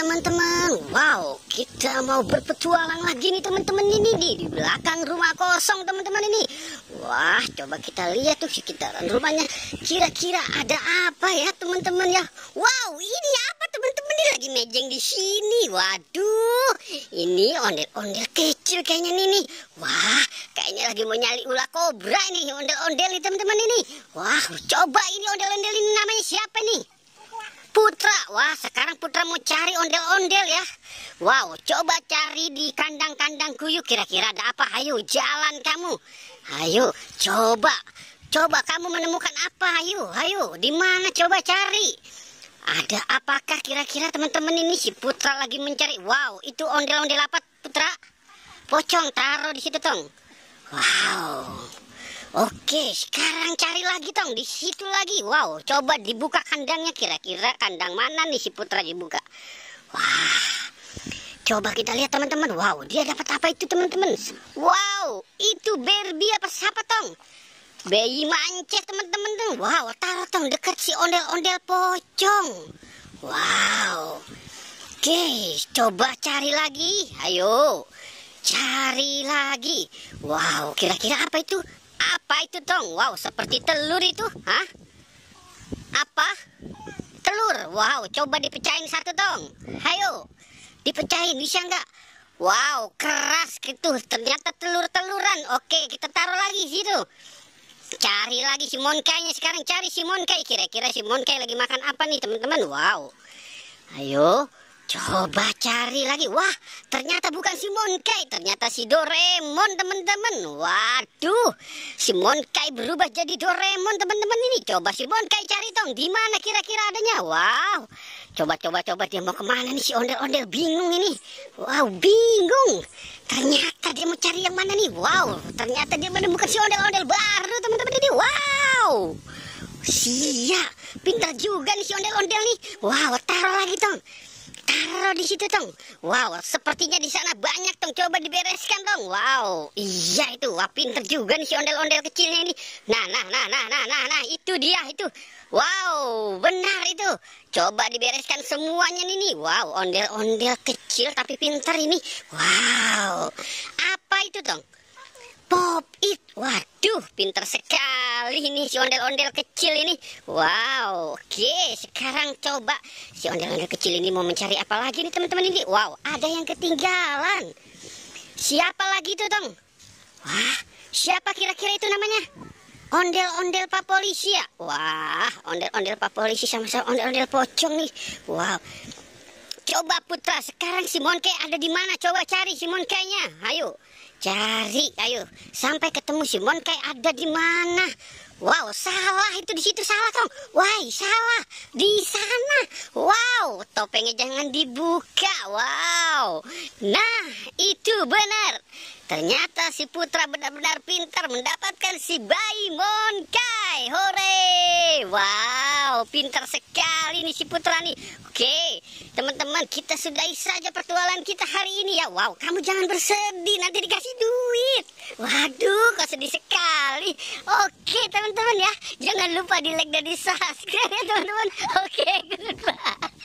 teman-teman. Wow, kita mau berpetualang lagi nih teman-teman ini di belakang rumah kosong teman-teman ini. Wah, coba kita lihat tuh sekitaran rumahnya. Kira-kira ada apa ya teman-teman ya? Wow, ini apa teman-teman, ini lagi mejeng di sini. Waduh, ini ondel-ondel kecil kayaknya nih. Wah, kayaknya lagi mau nyali ular kobra ini ondel-ondel nih teman-teman ini. Wah, coba ini ondel-ondel ini namanya siapa nih? Putra. Wah, sekarang Putra mau cari ondel-ondel ya. Wow, coba cari di kandang-kandang kuyuk. Kira-kira ada apa? Ayo, jalan kamu. Ayo, coba kamu menemukan apa? Ayo, di mana? Coba cari. Ada apakah kira-kira teman-teman ini? Si Putra lagi mencari. Wow, itu ondel-ondel apa Putra? Pocong, taruh di situ tong. Wow. Oke, sekarang cari lagi tong, di situ lagi. Wow, coba dibuka kandangnya, kira-kira kandang mana nih si Putra dibuka. Wah, coba kita lihat teman-teman. Wow, dia dapat apa itu teman-teman? Wow, itu Barbie apa siapa tong? Bayi mancet teman-teman tong. Wow, taruh tong dekat si ondel-ondel pocong. Wow. Oke, coba cari lagi. Ayo, cari lagi. Wow, kira-kira apa itu? Apa itu tong? Wow, seperti telur itu. Hah? Apa? Telur. Wow, coba dipecahin satu tong. Ayo, dipecahin, bisa nggak? Wow, keras gitu. Ternyata telur-teluran. Oke, kita taruh lagi situ. Cari lagi si Monkai-nya sekarang. Cari si Monkai. Kira-kira si Monkai lagi makan apa nih teman-teman? Wow. Ayo, coba cari lagi. Wah, ternyata bukan si Monkai, ternyata si Doraemon teman-teman. Waduh, si Monkai berubah jadi Doraemon teman-teman ini. Coba si Monkai cari tong, di mana kira-kira adanya? Wow, coba dia mau kemana nih si ondel-ondel, bingung ini. Wow, bingung. Ternyata dia mau cari yang mana nih? Wow, ternyata dia menemukan si ondel-ondel baru teman-teman ini. Wow. Siap, pintar juga nih si ondel-ondel nih. Wow, taruh lagi tong. Taruh di situ tong. Wow, sepertinya di sana banyak tong. Coba dibereskan tong. Wow, iya itu. Wah, pintar juga nih si ondel-ondel kecilnya ini. Nah, itu dia itu. Wow, benar itu. Coba dibereskan semuanya nih. Wow, ondel-ondel kecil tapi pintar ini. Wow, apa itu tong? Pop it. Waduh, pintar sekali ini si ondel-ondel kecil ini. Wow, oke, sekarang coba si ondel-ondel kecil ini mau mencari apa lagi nih teman-teman ini. Wow, ada yang ketinggalan. Siapa lagi itu tong? Wah, siapa kira-kira itu namanya? Ondel-ondel Pak Polisi ya. Wah, ondel-ondel Pak Polisi sama-sama ondel-ondel pocong nih. Wow. Coba Putra, sekarang si Monkai ada di mana? Coba cari si Monkai-nya. Ayo. Cari, ayo, sampai ketemu si Monkai ada di mana? Wow, salah itu di situ salah tong. Wah, salah di sana. Wow, topengnya jangan dibuka. Wow, nah itu benar. Ternyata si Putra benar-benar pintar mendapatkan si bayi Monkai. Hore! Wow, pintar sekali nih si Putra nih. Oke, teman-teman, kita sudahi saja pertualangan kita hari ini ya. Wow, kamu jangan bersedih, nanti dikasih duit. Waduh, kok sedih sekali. Oke, teman-teman ya, jangan lupa di like dan di subscribe ya teman-teman. Oke, goodbye.